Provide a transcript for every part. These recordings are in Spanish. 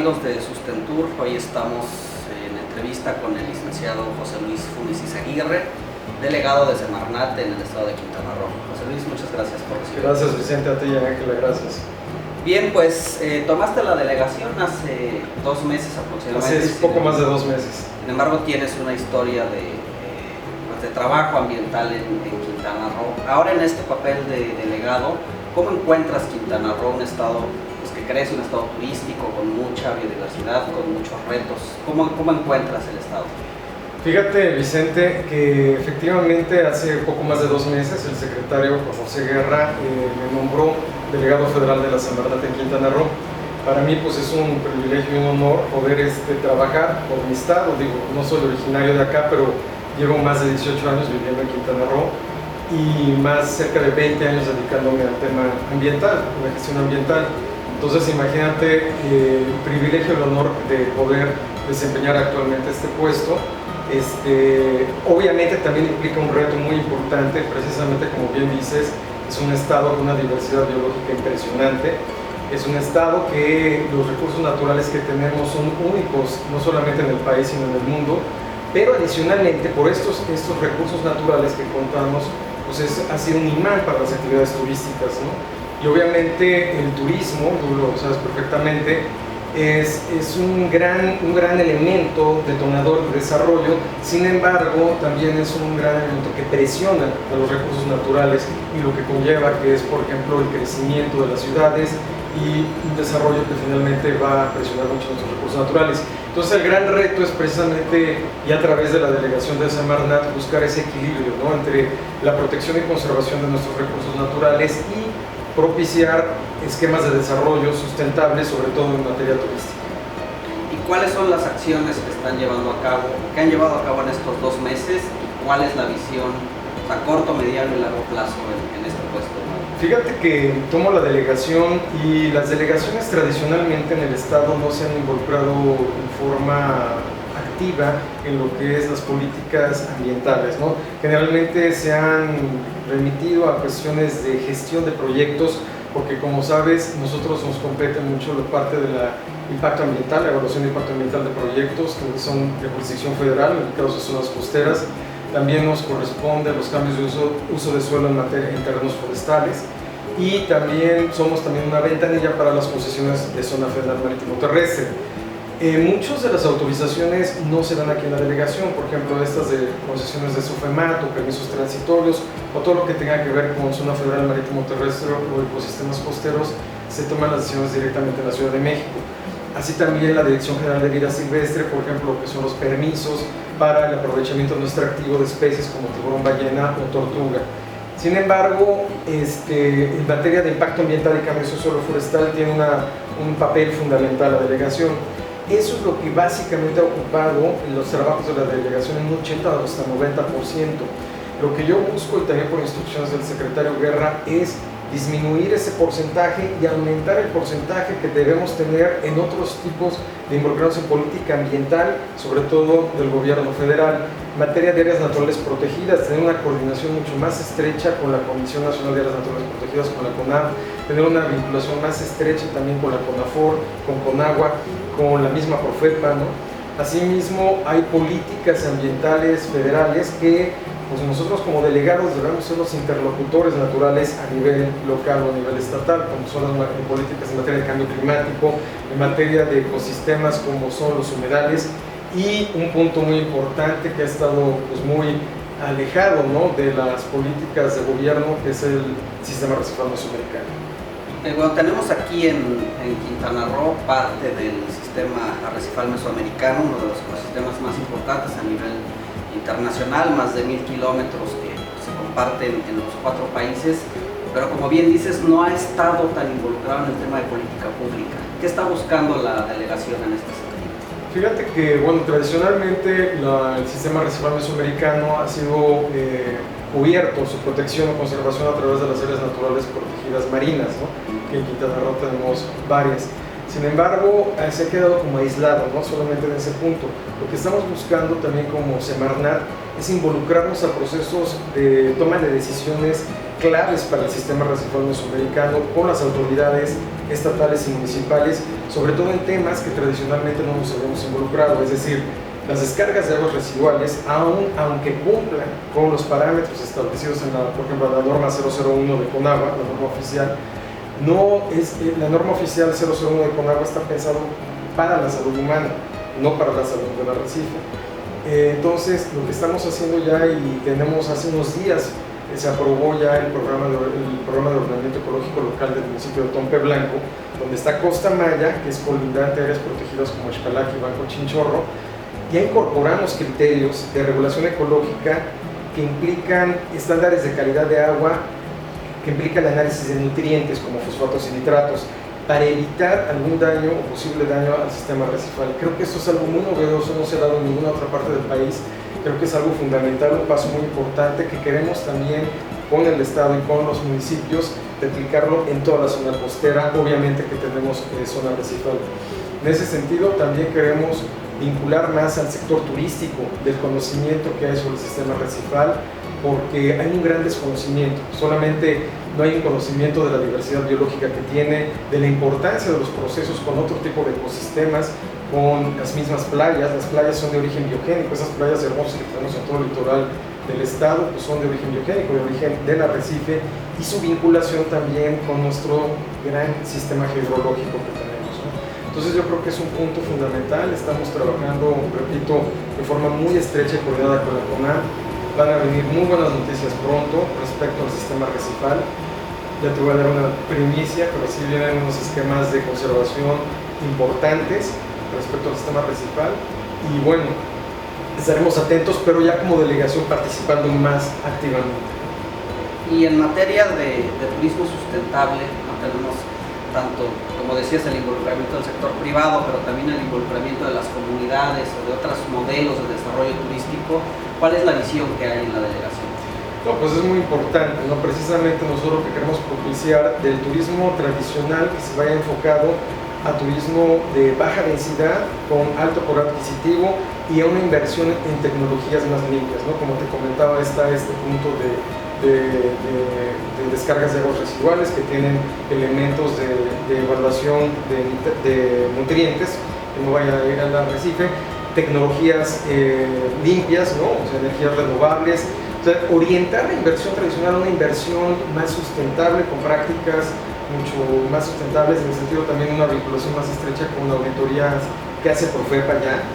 amigos de Sustentur, hoy estamos en entrevista con el licenciado José Luis Funes Izaguirre, delegado de Semarnat en el estado de Quintana Roo. José Luis, muchas gracias por recibirnos. Gracias Vicente, a ti y a Ángela, gracias. Bien, pues tomaste la delegación hace 2 meses aproximadamente. Hace poco más de 2 meses. Sin embargo, tienes una historia de trabajo ambiental en Quintana Roo. Ahora en este papel de delegado, ¿cómo encuentras Quintana Roo, un estado que crece, un estado turístico con mucha biodiversidad, con muchos retos? ¿Cómo encuentras el estado? Fíjate Vicente que efectivamente hace poco más de 2 meses el secretario José Guerra me nombró delegado federal de la Semarnat en Quintana Roo. Para mí pues es un privilegio y un honor poder trabajar por mi estado. Digo, no soy originario de acá, pero llevo más de 18 años viviendo en Quintana Roo y más cerca de 20 años dedicándome al tema ambiental, a la gestión ambiental. Entonces imagínate el privilegio y el honor de poder desempeñar actualmente este puesto. Obviamente también implica un reto muy importante, precisamente como bien dices, es un estado con una diversidad biológica impresionante, es un estado que los recursos naturales que tenemos son únicos, no solamente en el país sino en el mundo, pero adicionalmente por estos recursos naturales que contamos, pues ha sido un imán para las actividades turísticas, ¿no? Y obviamente el turismo, tú lo sabes perfectamente, es un gran elemento detonador de desarrollo. Sin embargo, también es un gran elemento que presiona a los recursos naturales y lo que conlleva, que es por ejemplo el crecimiento de las ciudades y un desarrollo que finalmente va a presionar mucho nuestros recursos naturales. Entonces el gran reto es precisamente, y a través de la delegación de Semarnat, buscar ese equilibrio, ¿no?, entre la protección y conservación de nuestros recursos naturales y propiciar esquemas de desarrollo sustentables, sobre todo en materia turística. ¿Y cuáles son las acciones que están llevando a cabo, que han llevado a cabo en estos 2 meses? ¿Y cuál es la visión a corto, mediano y largo plazo en este puesto? Fíjate que tomo la delegación y las delegaciones tradicionalmente en el estado no se han involucrado en forma activa en lo que es las políticas ambientales, ¿no? Generalmente se han remitido a cuestiones de gestión de proyectos, porque como sabes, nosotros nos compete mucho la parte de la impacto ambiental, la evaluación de impacto ambiental de proyectos que son de jurisdicción federal, en el caso de zonas costeras. También nos corresponde los cambios de uso de suelo en terrenos forestales, y también somos una ventanilla para las concesiones de zona federal marítimo terrestre. Muchas de las autorizaciones no se dan aquí en la delegación, por ejemplo estas de concesiones de SOFEMAT o permisos transitorios o todo lo que tenga que ver con zona federal marítimo terrestre o ecosistemas costeros, se toman las decisiones directamente en la Ciudad de México. Así también la Dirección General de Vida Silvestre, por ejemplo, lo que son los permisos para el aprovechamiento no extractivo de especies como tiburón ballena o tortuga. Sin embargo, en materia de impacto ambiental y cambio socioforestal tiene un papel fundamental la delegación. Eso es lo que básicamente ha ocupado los trabajos de la delegación en un 80 hasta 90%. Lo que yo busco, y también por instrucciones del secretario Guerra, es disminuir ese porcentaje y aumentar el porcentaje que debemos tener en otros tipos de involucrados en política ambiental, sobre todo del gobierno federal. En materia de áreas naturales protegidas, tener una coordinación mucho más estrecha con la Comisión Nacional de Áreas Naturales Protegidas, con la CONAM, tener una vinculación más estrecha también con la CONAFOR, con CONAGUA, con la misma PROFEPA, ¿no? Asimismo, hay políticas ambientales federales que pues nosotros como delegados debemos ser los interlocutores naturales a nivel local o a nivel estatal, como son las políticas en materia de cambio climático, en materia de ecosistemas como son los humedales, y un punto muy importante que ha estado pues muy alejado, ¿no?, de las políticas de gobierno, que es el sistema arrecifal mesoamericano. Bueno, tenemos aquí en Quintana Roo parte del sistema arrecifal mesoamericano, uno de los ecosistemas más importantes a nivel internacional, más de 1000 kilómetros que se comparten en los 4 países, pero como bien dices, no ha estado tan involucrado en el tema de política pública. ¿Qué está buscando la delegación en este sentido? Fíjate que, bueno, tradicionalmente el sistema arrecifal mesoamericano ha sido cubierto, su protección o conservación a través de las áreas naturales protegidas marinas, ¿no?, que en Quintana Roo tenemos varias. Sin embargo, se ha quedado como aislado, no solamente en ese punto. Lo que estamos buscando también como Semarnat es involucrarnos a procesos de toma de decisiones claves para el sistema arrecifal mesoamericano con las autoridades estatales y municipales, sobre todo en temas que tradicionalmente no nos habíamos involucrado, es decir, las descargas de aguas residuales, aunque cumplan con los parámetros establecidos en por ejemplo, la norma 001 de Conagua, la norma oficial, la norma oficial 001 de Conagua está pensado para la salud humana, no para la salud del arrecife. Entonces, lo que estamos haciendo ya, y tenemos hace unos días, se aprobó ya el programa de ordenamiento ecológico local del municipio de Tompe Blanco, donde está Costa Maya, que es colindante a áreas protegidas como Xcalac y Banco Chinchorro. Ya incorporamos criterios de regulación ecológica que implican estándares de calidad de agua, que implican análisis de nutrientes como fosfatos y nitratos, para evitar algún daño o posible daño al sistema arrecifal. Creo que esto es algo muy novedoso, no se ha dado en ninguna otra parte del país. Creo que es algo fundamental, un paso muy importante que queremos también con el Estado y con los municipios replicarlo en toda la zona costera, obviamente que tenemos zona arrecifal. En ese sentido también queremos vincular más al sector turístico del conocimiento que hay sobre el sistema arrecifal, porque hay un gran desconocimiento, solamente no hay un conocimiento de la diversidad biológica que tiene, de la importancia de los procesos con otro tipo de ecosistemas, con las mismas playas. Las playas son de origen biogénico, esas playas hermosas que tenemos en todo el litoral del estado pues son de origen biogénico, de origen del arrecife, y su vinculación también con nuestro gran sistema hidrológico que tenemos, ¿no? Entonces yo creo que es un punto fundamental. Estamos trabajando, repito, de forma muy estrecha y coordinada con la CONAM. Van a venir muy buenas noticias pronto respecto al sistema arrecifal. Ya te voy a dar una primicia, pero sí vienen unos esquemas de conservación importantes respecto al sistema arrecifal. Y bueno, estaremos atentos, pero ya como delegación participando más activamente. Y en materia de turismo sustentable, no tenemos tanto, como decías, el involucramiento del sector privado, pero también el involucramiento de las comunidades o de otros modelos de desarrollo turístico. ¿Cuál es la visión que hay en la delegación? No, pues es muy importante, ¿no? Precisamente nosotros lo que queremos propiciar del turismo tradicional, que se vaya enfocado a turismo de baja densidad, con alto poder adquisitivo y a una inversión en tecnologías más limpias, ¿no? Como te comentaba, está este punto de descargas de aguas residuales que tienen elementos de evaluación de nutrientes, que no vayan a ir al arrecife, tecnologías limpias, ¿no? O sea, energías renovables. O sea, orientar la inversión tradicional a una inversión más sustentable, con prácticas mucho más sustentables, en el sentido también una vinculación más estrecha con auditorías que hace Profepa ya,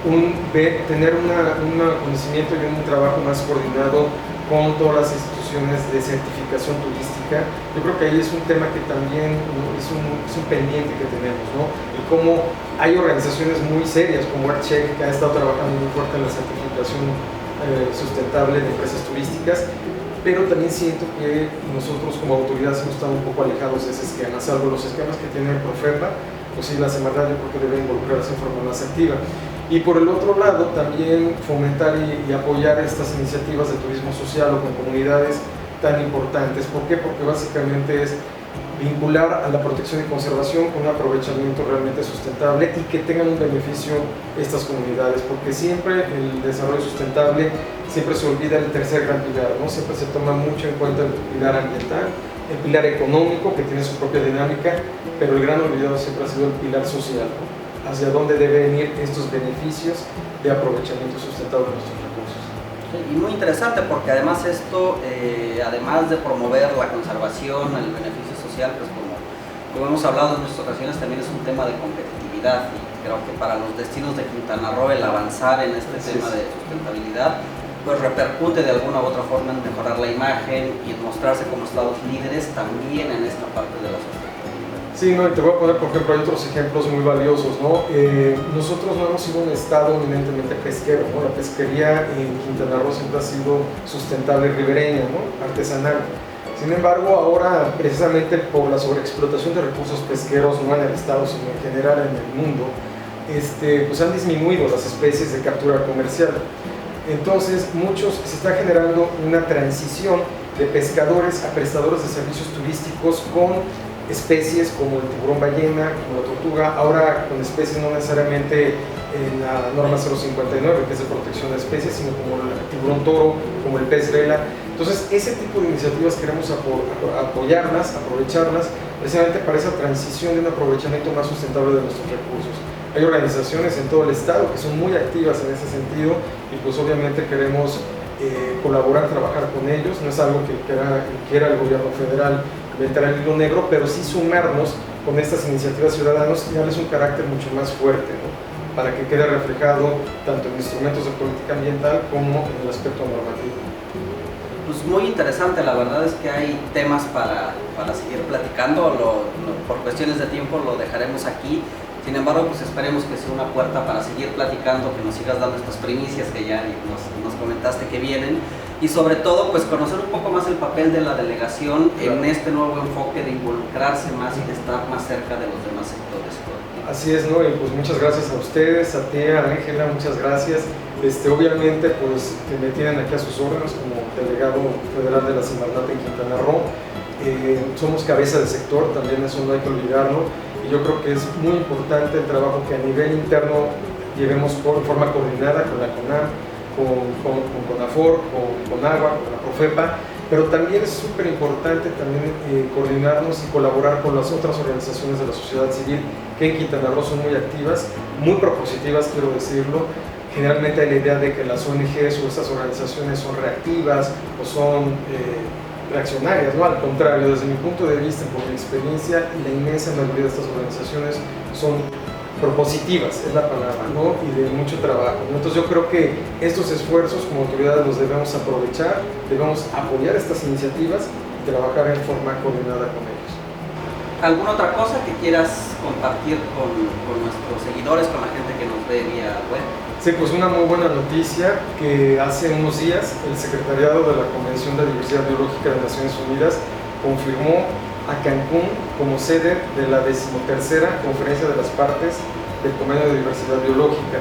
tener un conocimiento y un trabajo más coordinado con todas las instituciones de certificación turística. Yo creo que ahí es un tema que también es un pendiente que tenemos, ¿no? Y cómo hay organizaciones muy serias como ArtCheck, que ha estado trabajando muy fuerte en la certificación sustentable de empresas turísticas, pero también siento que nosotros como autoridades hemos estado un poco alejados de ese esquema, salvo los esquemas que tiene Profepa, pues sí, la Semarnat yo creo que debe involucrarse en forma más activa. Y por el otro lado, también fomentar y apoyar estas iniciativas de turismo social o con comunidades tan importantes. ¿Por qué? Porque básicamente es vincular a la protección y conservación con un aprovechamiento realmente sustentable y que tengan un beneficio estas comunidades, porque siempre el desarrollo sustentable siempre se olvida el tercer gran pilar, ¿no? Siempre se toma mucho en cuenta el pilar ambiental, el pilar económico, que tiene su propia dinámica, pero el gran olvidado siempre ha sido el pilar social, ¿no? Hacia dónde deben ir estos beneficios de aprovechamiento sustentable de nuestros recursos. Y muy interesante, porque además esto, además de promover la conservación, el beneficio social, pues como hemos hablado en muchas ocasiones, también es un tema de competitividad, y creo que para los destinos de Quintana Roo el avanzar en este tema de sustentabilidad pues repercute de alguna u otra forma en mejorar la imagen y en mostrarse como estados líderes también en esta parte de la sustentabilidad. Sí, no, y te voy a poner, por ejemplo, hay otros ejemplos muy valiosos, ¿no? Nosotros no hemos sido un estado eminentemente pesquero, ¿no? La pesquería en Quintana Roo siempre ha sido sustentable, ribereña, ¿no? Artesanal. Sin embargo, ahora, precisamente por la sobreexplotación de recursos pesqueros, no en el estado, sino en general en el mundo, pues han disminuido las especies de captura comercial. Entonces, se está generando una transición de pescadores a prestadores de servicios turísticos con especies como el tiburón ballena, como la tortuga, ahora con especies no necesariamente en la norma 059, que es de protección de especies, sino como el tiburón toro, como el pez vela. Entonces Entonces, ese tipo de iniciativas queremos apoyarlas, aprovecharlas, precisamente para esa transición de un aprovechamiento más sustentable de nuestros recursos. Hay organizaciones en todo el estado que son muy activas en ese sentido y pues obviamente queremos colaborar, trabajar con ellos. No es algo que quiera el gobierno federal inventar el hilo negro, pero sí sumarnos con estas iniciativas ciudadanas y darles un carácter mucho más fuerte, ¿no? Para que quede reflejado tanto en instrumentos de política ambiental como en el aspecto normativo. Pues muy interesante, la verdad es que hay temas para seguir platicando, por cuestiones de tiempo lo dejaremos aquí. Sin embargo, pues esperemos que sea una puerta para seguir platicando, que nos sigas dando estas primicias que ya nos comentaste que vienen, y sobre todo pues conocer un poco más el papel de la delegación en este nuevo enfoque de involucrarse más y de estar más cerca de los demás sectores. Así es, ¿no? Y pues muchas gracias a ustedes, a ti, a Ángela, muchas gracias. Obviamente pues que me tienen aquí a sus órdenes como delegado federal de la Semarnat en Quintana Roo. Somos cabeza de sector, también eso no hay que olvidarlo. Y yo creo que es muy importante el trabajo que a nivel interno llevemos de forma coordinada con la CONAM, con CONAFOR, con AGUA, con la PROFEPA, pero también es súper importante también coordinarnos y colaborar con las otras organizaciones de la sociedad civil que en Quintana Roo son muy activas, muy propositivas, quiero decirlo. Generalmente hay la idea de que las ONGs o estas organizaciones son reactivas o son reaccionarias, ¿no? Al contrario, desde mi punto de vista, por mi experiencia, la inmensa mayoría de estas organizaciones son propositivas, es la palabra, ¿no? Y de mucho trabajo, ¿no? Entonces yo creo que estos esfuerzos como autoridades los debemos aprovechar, debemos apoyar estas iniciativas y trabajar en forma coordinada con ellos. ¿Alguna otra cosa que quieras compartir con nuestros seguidores, con la gente que nos ve vía web? Sí, pues una muy buena noticia que hace unos días el Secretariado de la Convención de Diversidad Biológica de Naciones Unidas confirmó a Cancún como sede de la 13ª Conferencia de las Partes del Convenio de Diversidad Biológica.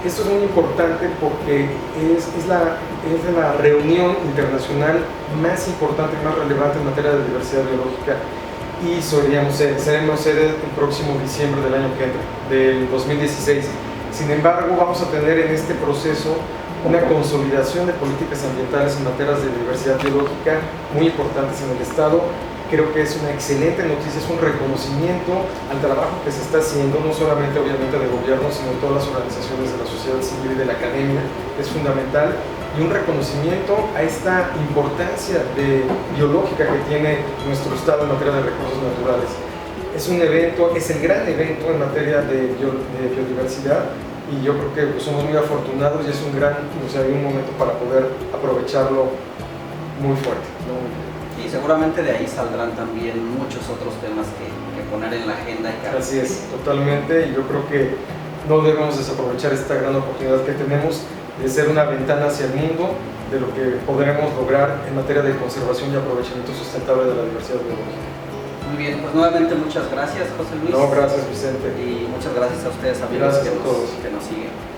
Esto es muy importante porque es la reunión internacional más importante y más relevante en materia de diversidad biológica y seremos sede el próximo diciembre del año que entra, del 2016. Sin embargo, vamos a tener en este proceso una consolidación de políticas ambientales en materias de diversidad biológica muy importantes en el Estado. Creo que es una excelente noticia, es un reconocimiento al trabajo que se está haciendo, no solamente obviamente de gobierno, sino de todas las organizaciones de la sociedad civil y de la academia, es fundamental, y un reconocimiento a esta importancia biológica que tiene nuestro Estado en materia de recursos naturales. Es un evento, es el gran evento en materia de biodiversidad y yo creo que pues, somos muy afortunados y es un momento para poder aprovecharlo muy fuerte, ¿no? Y seguramente de ahí saldrán también muchos otros temas que poner en la agenda. Así es, totalmente, y yo creo que no debemos desaprovechar esta gran oportunidad que tenemos de ser una ventana hacia el mundo de lo que podremos lograr en materia de conservación y aprovechamiento sustentable de la diversidad biológica. Muy bien, pues nuevamente muchas gracias, José Luis. No, gracias, Vicente. Y muchas gracias a ustedes, amigos, gracias que nos siguen.